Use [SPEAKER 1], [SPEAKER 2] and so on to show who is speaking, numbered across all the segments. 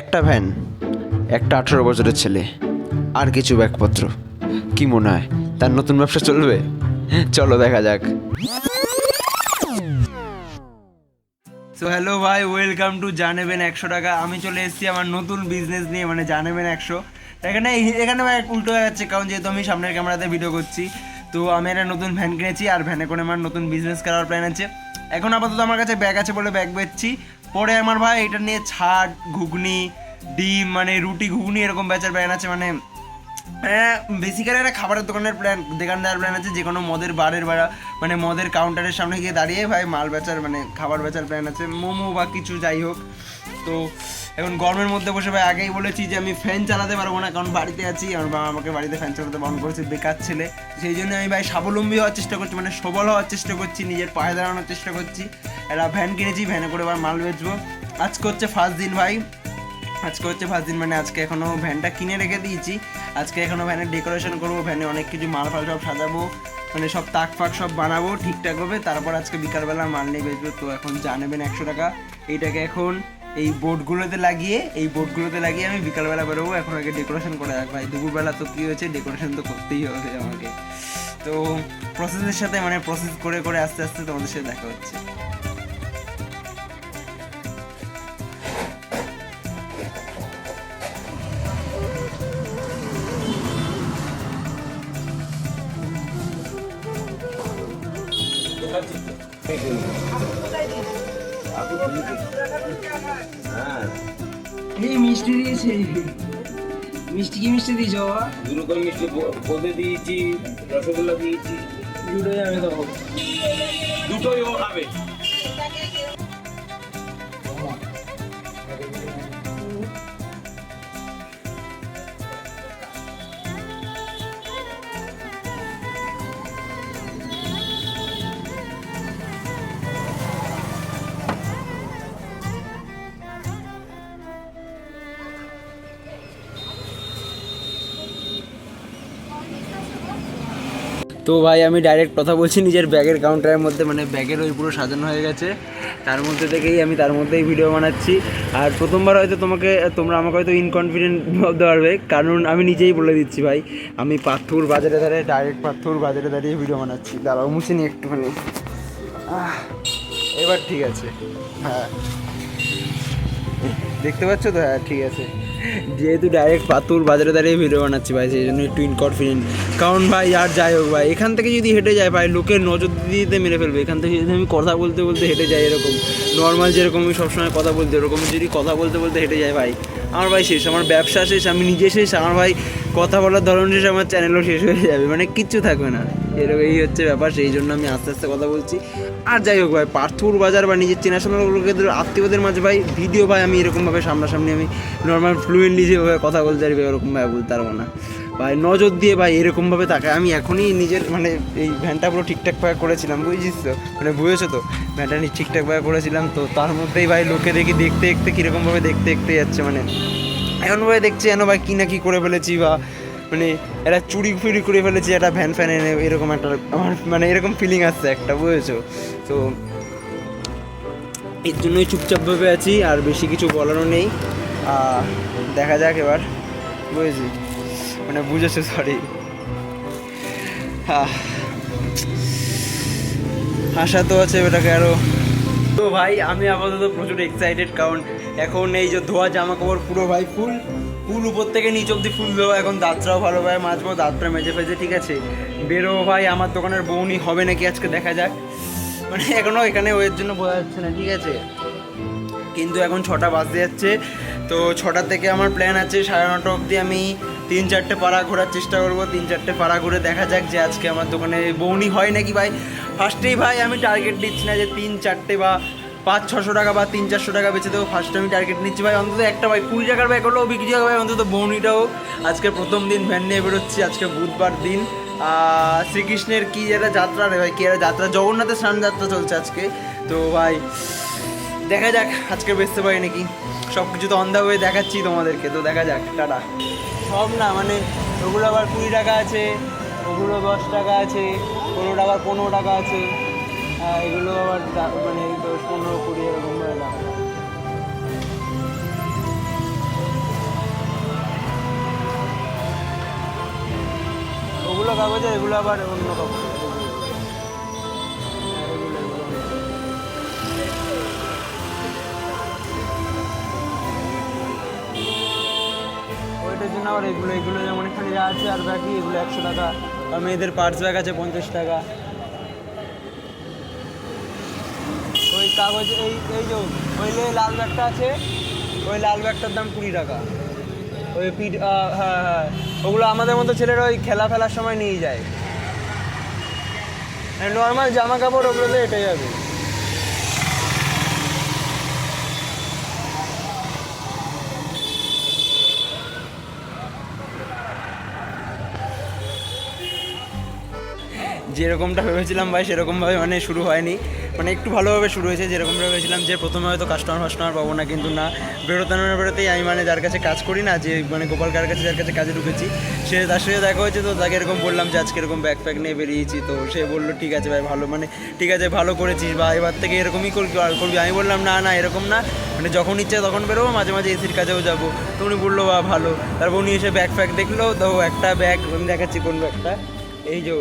[SPEAKER 1] একটা ভ্যান, একটা 18 বছরের ছেলে, আর কিছু ব্যাগপত্র। কি মনে হয় তার নতুন ব্যবসা চলবে? চলো দেখা যাক। সো হ্যালো ভাই, ওয়েলকাম টু জানেবেন 100 টাকা। আমি চলে এসেছি আমার নতুন বিজনেস নিয়ে, মানে জানেবেন 100। এখানে এখানে ভাই উল্টো হয়ে যাচ্ছে, কারণ যেহেতু আমি সামনের ক্যামেরাতে ভিডিও করছি, তো আমি একটা নতুন ভ্যান কিনেছি, আর ভ্যানে করে আমার নতুন বিজনেস করার প্ল্যান আছে। এখন আপাতত আমার কাছে ব্যাগ আছে বলে ব্যাগ বেচছি। পরে আমার ভাই এটা নিয়ে ছাট, ঘুগনি, ডিম, মানে রুটি ঘুগনি এরকম বেচার প্ল্যান আছে। মানে বেসিক্যালি একটা খাবারের দোকানের প্ল্যান, দোকান দেওয়ার প্ল্যান আছে। যে কোনো মদের বারের বা মানে মদের কাউন্টারের সামনে গিয়ে দাঁড়িয়ে ভাই মাল বেচার, মানে খাবার বেচার প্ল্যান আছে, মোমো বা কিছু যাই হোক। তো এখন গরমের মধ্যে বসে ভাই আগেই বলেছি যে আমি ফ্যান চালাতে পারবো না, কারণ বাড়িতে আছি। আমার বাবা আমাকে বাড়িতে ফ্যান চালাতে বারণ করেছে, বেকার ছেলে। সেই জন্য আমি ভাই স্বাবলম্বী হওয়ার চেষ্টা করছি, মানে সবল হওয়ার চেষ্টা করছি, নিজের পায়ে দাঁড়ানোর চেষ্টা করছি। একটা ভ্যান কিনেছি, ভ্যানে করে এবার মাল বেচবো। আজকে হচ্ছে ফার্স্ট দিন ভাই, মানে আজকে এখনও ভ্যানটা কিনে রেখে দিয়েছি। আজকে এখনও ভ্যানের ডেকোরেশন করবো, ভ্যানে অনেক কিছু মাল ফাল সব সাজাবো, মানে সব তাক ফাক সব বানাবো ঠিকঠাক হবে। তারপর আজকে বিকালবেলা মাল নিয়ে বেচবো। তো এখন জানেবেন 100 টাকা, এইটাকে এখন এই বোর্ডগুলোতে লাগিয়ে আমি বিকালবেলা বেরোবো। এখন আগে ডেকোরেশন করে রাখ ভাই, দুপুরবেলা তো কী হয়েছে, ডেকোরেশন তো করতেই হবে আমাকে। তো প্রসেসের সাথে, মানে প্রসেস করে করে আস্তে আস্তে তোমাদের সাথে দেখা হচ্ছে। মিষ্টি দিয়েছে, মিষ্টি কি মিষ্টি দিয়েছ বাবা?
[SPEAKER 2] 2 রকম মিষ্টি বোঁদে দিয়েছি, রসগোল্লা দিয়েছি।
[SPEAKER 1] দুটোই আমি দেবো,
[SPEAKER 2] দুটোই ও খাবে।
[SPEAKER 1] তো ভাই আমি ডাইরেক্ট কথা বলছি নিজের ব্যাগের কাউন্টারের মধ্যে, মানে ব্যাগের ওই পুরো সাজানো হয়ে গেছে, তার মধ্যে থেকেই আমি তার মধ্যেই ভিডিও বানাচ্ছি। আর প্রথমবার হয়তো তোমরা আমাকে হয়তো ইনকনফিডেন্ট ভাবতে পারবে, কারণ আমি নিজেই বলে দিচ্ছি ভাই, আমি পাথর বাজারে দাঁড়িয়ে ভিডিও বানাচ্ছি। দাঁড়াও মুছে নিই একটুখানি। এবার ঠিক আছে, হ্যাঁ দেখতে পাচ্ছ তো? হ্যাঁ ঠিক আছে। যেহেতু ডাইরেক্ট পাতুর বাজারে দাঁড়িয়ে ভিডিও বানাচ্ছি ভাই, সেই জন্য একটু ইনকনফিডেন্ট। কারণ ভাই আর যাই হোক ভাই, এখান থেকে যদি হেঁটে যায় ভাই, লোকের নজর দিতে মেরে ফেলবে। এখান থেকে যদি আমি কথা বলতে বলতে হেঁটে যাই, এরকম নর্মাল যেরকম আমি সবসময় কথা বলতে, এরকম যদি কথা বলতে বলতে হেঁটে যাই ভাই, আমার ভাই শেষ, আমার ব্যবসা শেষ, আমি নিজে শেষ, আমার ভাই কথা বলার ধরন শেষ, আমার চ্যানেলও শেষ হয়ে যাবে, মানে কিচ্ছু থাকবে না। এরকম এই হচ্ছে ব্যাপার, সেই জন্য আমি আস্তে আস্তে কথা বলছি। আর যাই হোক ভাই, পার্থুর বাজার বা নিজের চেনাশোনা লোকেদের, আত্মীয়দের মাঝে ভাই ভিডিও ভাই আমি এরকমভাবে সামনাসামনি আমি নর্মাল ফ্লুয়েন্টলি যেভাবে কথা বলতে পারবি ওরকমভাবে বলতে পারবো না ভাই। নজর দিয়ে ভাই এরকমভাবে তাকায়। আমি এখনই নিজের, মানে এই ভ্যানটা পুরো ঠিকঠাকভাবে করেছিলাম, বুঝেছিস তো, মানে বুঝেছো তো, ভ্যানটা ঠিকঠাকভাবে করেছিলাম। তো তার মধ্যেই ভাই লোকে দেখি দেখতে কীরকমভাবে দেখতে যাচ্ছে, মানে এখন ভাই দেখছি যেন ভাই কী না কী করে ফেলেছি, বা মানে একটা চুরি ফুরি করে ফেলেছি একটা ভ্যান ফ্যান এনে, এরকম একটা আমার মানে এরকম ফিলিং আসছে একটা, বুঝেছো তো। এর জন্যই চুপচাপভাবে আছি, আর বেশি কিছু বলারও নেই। দেখা যাক এবার, বুঝেছি, মানে বুঝেছো, সরি। আশা তো আছে এটাকে আরও। তো ভাই আমি আপাতত প্রচুর এক্সাইটেড, কারণ এখন এই যে ধোয়া জামা কাপড় পুরো ভাই ফুল উপর থেকে নিচ অব্দি ফুল দেবো। এখন দাঁতটাও ভালোভাবে মাজবো, দাঁতটা মেজে ফেজে ঠিক আছে বেরোবো ভাই। আমার দোকানের বউনি হবে নাকি আজকে দেখা যাক, মানে এখনও এখানে ওয়ের জন্য বোঝা যাচ্ছে না ঠিক আছে। কিন্তু এখন 6টা বাজতে যাচ্ছে, তো 6টার থেকে আমার প্ল্যান আছে 9:30 অবধি আমি 3-4টে পাড়া ঘোরার চেষ্টা করবো। 3-4টে পাড়া ঘুরে দেখা যাক যে আজকে আমার দোকানে বউনি হয় নাকি ভাই। ফার্স্টেই ভাই আমি টার্গেট দিচ্ছি না যে 3-4টে বা 500-600 টাকা বা 300-400 টাকা বেঁচে দেবো। ফার্স্টে আমি টার্গেট নিচ্ছি ভাই অন্তত একটা ভাই 20 টাকার ব্যাগ হলেও বিক্রি হবে ভাই, অন্তত বউনিটাও। আজকে প্রথম দিন ভ্যান নিয়ে বেরোচ্ছি, আজকে বুধবার দিন। শ্রীকৃষ্ণের কি একটা যাত্রা রে ভাই, কি একটা যাত্রা, জগন্নাথের স্নান যাত্রা চলছে আজকে। তো ভাই দেখা যাক আজকে বেচতে পারি নাকি, সব কিছু তো অন দ্য ওয়ে দেখাচ্ছি তোমাদেরকে। তো দেখা যাক, টাটা। সব না, মানে ওগুলো আবার 20 টাকা আছে, ওগুলো 10 টাকা আছে, কোনোটা আবার 15 টাকা আছে, এগুলো আবার মানে 10, 15, 20 এরকম দাম। কাগজের, এগুলো আবার অন্য কাপড়। ওইটার জন্য আবার এগুলো এগুলো যেমন এখানে যা আছে আর বাকি এগুলো 100 টাকা। আর মেয়েদের পার্স ব্যাগ আছে 50 টাকা। ওই কাগজ এই যে ওই লাল ব্যাগটা আছে, ওই লাল ব্যাগটার দাম 20 টাকা। ওই হ্যাঁ হ্যাঁ, ওগুলো আমাদের মতো ছেলেরা ওই খেলা ফেলার সময় নিয়ে যায়। নর্মাল জামা কাপড় ওগুলোতে এটাই যাবে। যেরকমটা ভেবেছিলাম ভাই সেরকমভাবে মানে শুরু হয়নি, মানে একটু ভালোভাবে শুরু হয়েছে। যেরকমটা ভেবেছিলাম যে প্রথমে হয়তো কাস্টমার পাবো না, কিন্তু না, বেরোতেই আমি মানে যার কাছে কাজ করি না, যে মানে গোপাল কার কাছে যার কাছে কাজে ঢুকেছি, সে তার সাথে দেখা হয়েছে। তো তাকে এরকম বললাম যে আজকে এরকম ব্যাগ প্যাক নিয়ে বেরিয়েছি। তো সে বললো ঠিক আছে ভাই, ভালো মানে ঠিক আছে, ভালো করেছিস বা এবার থেকে এরকমই করবি। আমি বললাম না না, এরকম না, মানে যখন ইচ্ছে তখন বেরোবো, মাঝে মাঝে এসির কাজেও যাবো। তো উনি বললো বা ভালো। তারপর উনি এসে ব্যাগ প্যাক দেখলো, তো একটা ব্যাগ আমি দেখাচ্ছি কোন ব্যাগটা, এই যে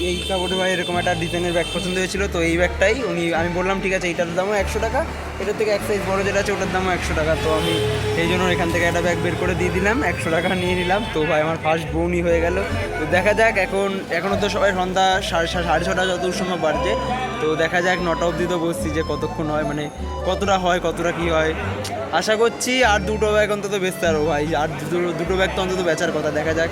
[SPEAKER 1] এই কাপড়ে ভাই এরকম একটা ডিজাইনের ব্যাগ পছন্দ হয়েছিল। তো এই ব্যাগটাই আমি বললাম ঠিক আছে, এইটার দামও 100 টাকা, এটার থেকে এক সাইজ বড় যেটা আছে ওটার দামও 100 টাকা। তো আমি এই জন্য এখান থেকে একটা ব্যাগ বের করে দিয়ে দিলাম, 100 টাকা নিয়ে নিলাম। তো ভাই আমার ফার্স্ট বউনি হয়ে গেল। তো দেখা যাক, এখনও তো সবাই সন্ধ্যা 6:30 যতদূর সময় বাড়ছে। তো দেখা যাক 9টা অবধি তো বসছি, যে কতক্ষণ হয়, মানে কতটা হয়, কতটা কী হয়। আশা করছি আর 2টো ব্যাগ অন্তত বেচতে পারবো ভাই, আর দুটো ব্যাগ তো অন্তত বেচার কথা। দেখা যাক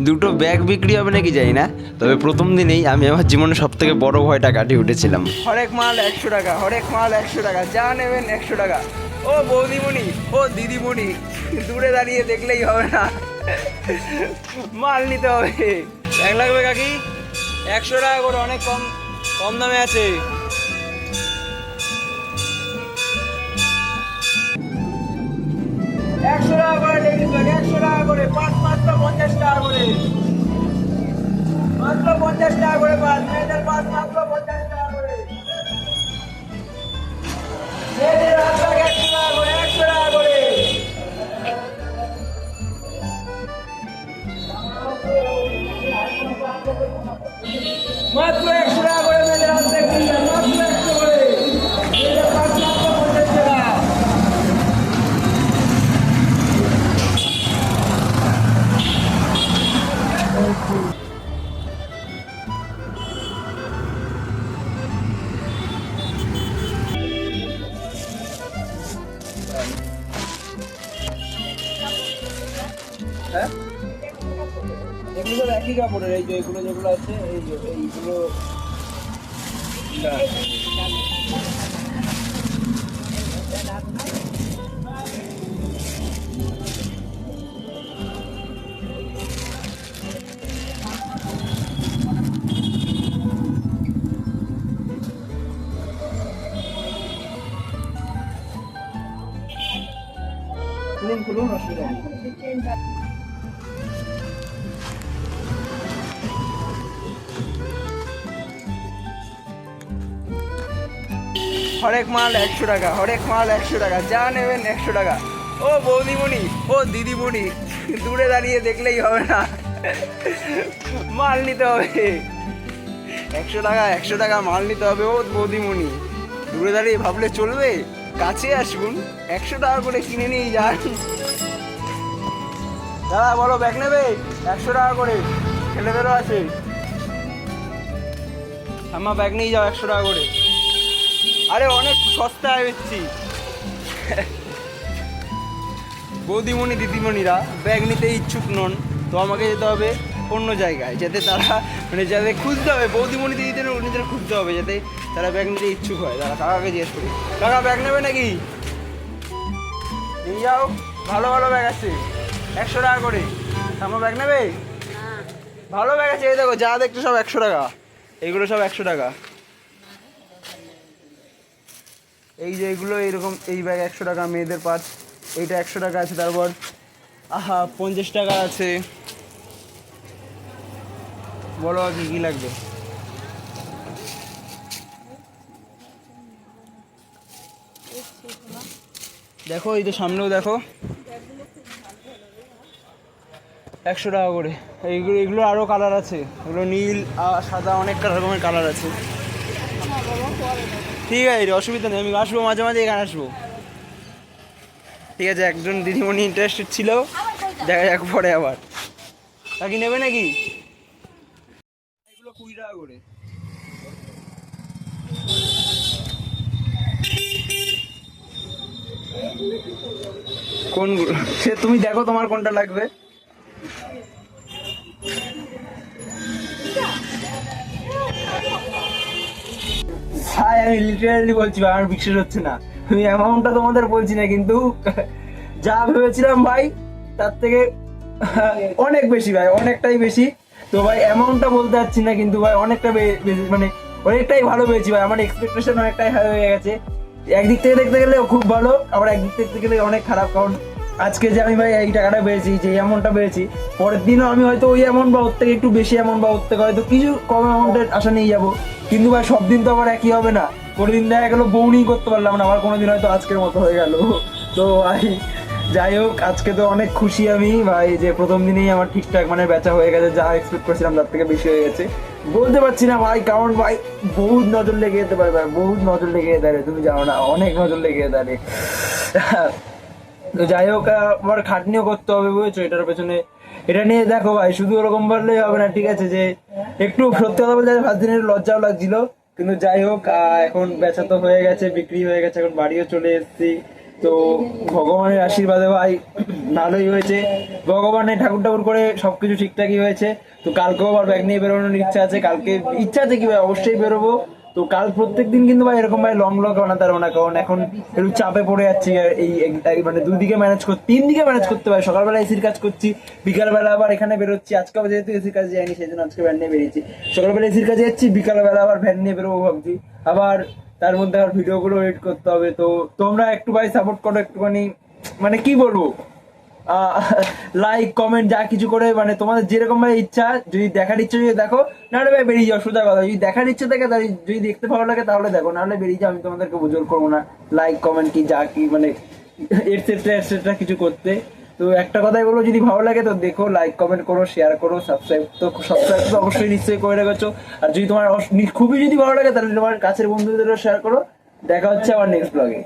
[SPEAKER 1] 2টো ব্যাগ বিক্রি হবে নাকি জানি না, তবে প্রথম দিনেই আমি আমার জীবনে সব থেকে বড় ভয়টা কাটিয়ে উঠেছিলাম। হরেক মাল 100 টাকা, হরেক মাল 100 টাকা, যা নেবেন 100 টাকা। ও বৌদিমণি, ও দিদিমণি, দূরে দাঁড়িয়ে দেখলেই হবে না, মাল নিতে হবে। ব্যাগ লাগবে কাকি? 100 টাকা করে, অনেক কম কম দামে আছে। 100 টাকা করে লেডিস ব্যাগ, 100 টাকা করে, মাত্র 50 টাকা করে, মাত্র 50 টাকা করে পাঁচ, মেয়েদের পাঁচ মাত্র 50 টাকা করে, মেয়েদের হাত ব্যাগ 100 টাকা করে, 100 টাকা করে, মাত্র 100 টাকা করে মেয়েদের হাত ব্যাগ, মাত্র 100 করে, মেয়েদের পাঁচ মাত্র 50 টাকা। হ্যাঁ, এগুলো সব একই কাপড়ের। এই যে এগুলো যেগুলো আছে, এই যে এইগুলো খুলুন, অসুবিধা নেই। হরেক মাল 100 টাকা, হরেক মাল 100 টাকা, যা নেবেন 100 টাকা। ও বৌদিমণি, ও দিদিমণি, দূরে দাঁড়িয়ে দেখলেই হবে না, মাল নিতে হবে। 100 টাকা, 100 টাকা মাল নিতে হবে। ও বৌদিমণি, দূরে দাঁড়িয়ে ভাবলে চলবে? কাছে আসুন, 100 টাকা করে কিনে নিয়ে যান। দাদা বলো, ব্যাগ নেবে? 100 টাকা করে, ছেলেদেরও আছে। আমার ব্যাগ নিয়ে যাও 100 টাকা করে। আরে অনেক সস্তায় বেচছি। বৌদিমণি দিদিমণিরা ব্যাগ নিতে ইচ্ছুক নন, তো আমাকে যেতে হবে অন্য জায়গায়, যাতে তারা মানে যাতে খুঁজতে হবে, বৌদিমণি দিদিদের খুঁজতে হবে, যাতে তারা ব্যাগ নিতে ইচ্ছুক হয়। তারা কাকাকে জিজ্ঞেস করি, কাকা ব্যাগ নেবে নাকি? নিয়ে যাও, ভালো ভালো ব্যাগ আছে, 100 টাকা করে। আমার ব্যাগ নেবে? ভালো ব্যাগ আছে, এই দেখো যা দেখছো সব 100 টাকা, এইগুলো সব 100 টাকা। এই যে এইগুলো এইরকম, এই ব্যাগ 100 টাকা, মেয়েদের পার্স এইটা 100 টাকা আছে। তারপর 50 টাকা আছে। বলো কি কি লাগবে? দেখো এই তো সামনেও দেখো, 100 টাকা করে। এইগুলো এগুলো আরও কালার আছে, এগুলো নীল সাদা অনেক রকমের কালার আছে। ঠিক আছে রে, অসুবিধা নেই, আমি আসবো মাঝে মাঝে, এখানে আসবো। ঠিক আছে, একজন দিদিমণি ইন্টারেস্টেড ছিল, দেখা যাক পরে আবার। কাকি নেবে নাকি? এগুলো 20 টাকা করে। কোনগুলো সে তুমি দেখো, তোমার কোনটা লাগবে। ভাই আমি লিটারালি বলছি ভাই, আমার বিশ্বাস হচ্ছে না। আমি অ্যামাউন্টটা তোমাদের বলছি না, কিন্তু যা ভেবেছিলাম ভাই তার থেকে অনেক বেশি ভাই, অনেকটাই বেশি। তো ভাই অ্যামাউন্টটা বলতে পারছি না, কিন্তু ভাই অনেকটা বেশি, মানে অনেকটাই ভালো পেয়েছি ভাই। আমার এক্সপেকটেশন অনেকটাই হাই হয়ে গেছে। একদিক থেকে দেখতে গেলে খুব ভালো, আবার একদিক থেকে দেখতে গেলে অনেক খারাপ। কারণ আজকে যে আমি ভাই এই টাকাটা পেয়েছি, যে অ্যামাউন্টটা পেয়েছি, পরের দিনও আমি হয়তো ওই অ্যামাউন্ট বা ওর থেকে একটু বেশি অ্যামাউন্ট বা ওর থেকে হয়তো কিছু কম অ্যামাউন্টের আশা নিয়ে যাবো। কিন্তু ভাই সব দিন তো আবার একই হবে না। কোনোদিন দেখা গেলো বউনি করতে পারলাম না, আবার কোনোদিন হয়তো আজকের মতো হয়ে গেল। তো ভাই যাই হোক, আজকে তো অনেক খুশি আমি ভাই, যে প্রথম দিনেই আমার ঠিকঠাক মানে বেচা হয়ে গেছে, যা এক্সপেক্ট করছিলাম তার থেকে বেশি হয়ে গেছে। বলতে পারছি না ভাই, কারণ ভাই বহুত নজর লেগে যেতে পারে ভাই, বহুত নজর লেগে যেতে পারে, তুমি জানো না, অনেক নজর লেগে যেতে পারে। তো যাই হোক, আবার খাটনিও করতে হবে বুঝেছো এটার পেছনে। এটা নিয়ে দেখো ভাই, শুধু ওরকম বললেই হবে না, ঠিক আছে? যে একটু সত্যি কথা বলতে ফার্স্ট দিনের লজ্জাও লাগছিল, কিন্তু যাই হোক, এখন বেচা তো হয়ে গেছে, বিক্রি হয়ে গেছে, এখন বাড়িও চলে এসেছি। তো ভগবানের আশীর্বাদে ভাই ভালোই হয়েছে, ভগবানের ঠাকুর ঠাকুর করে সবকিছু ঠিকঠাকই হয়েছে। তো কালকেও আবার ব্যাগ নিয়ে বেরোনোর ইচ্ছা আছে, কালকে ইচ্ছা আছে কি ভাই, অবশ্যই বেরোবো। তো কাল প্রত্যেকদিন কিন্তু ভাই এরকম ভাই লং ব্লগ বানাতে পারবো না, কারণ এখন একটু চাপে পড়ে যাচ্ছি। মানে দুদিকে ম্যানেজ করতে, 3 দিকে ম্যানেজ করতে পারি। সকালবেলা এসির কাজ করছি, বিকালবেলা আবার এখানে বেরোচ্ছি। আজকে যেহেতু এসির কাজে যাইনি, সেই জন্য আজকে ভ্যান নিয়ে বেরিয়েছি। সকালবেলা এসির কাজে যাচ্ছি, বিকালবেলা আবার ভ্যান নিয়ে বেরোবো ভাবছি। আবার তার মধ্যে আবার ভিডিওগুলো এডিট করতে হবে। তো তোমরা একটু ভাই সাপোর্ট করো একটুখানি, মানে কি বলবো, লাইক কমেন্ট যা কিছু করে, মানে তোমাদের যেরকম ভাই ইচ্ছা, যদি দেখার ইচ্ছা যদি দেখো, নাহলে ভাই বেরিয়ে যাও, সোজা কথা। যদি দেখার ইচ্ছা থাকে, যদি দেখতে ভালো লাগে তাহলে দেখো, নাহলে বেরিয়ে যাও, আমি তোমাদেরকে জোর করবো না লাইক কমেন্ট কি যা কি মানে এটসেট্রা এটসেট্রা কিছু করতে। তো একটা কথাই বলবো, যদি ভালো লাগে তো দেখো, লাইক কমেন্ট করো, শেয়ার করো, সাবস্ক্রাইব তো অবশ্যই নিশ্চয়ই করে রেখেছো। আর যদি তোমার খুবই যদি ভালো লাগে, তাহলে তোমার কাছের বন্ধুদেরও শেয়ার করো। দেখা হচ্ছে আবার নেক্সট ব্লগে।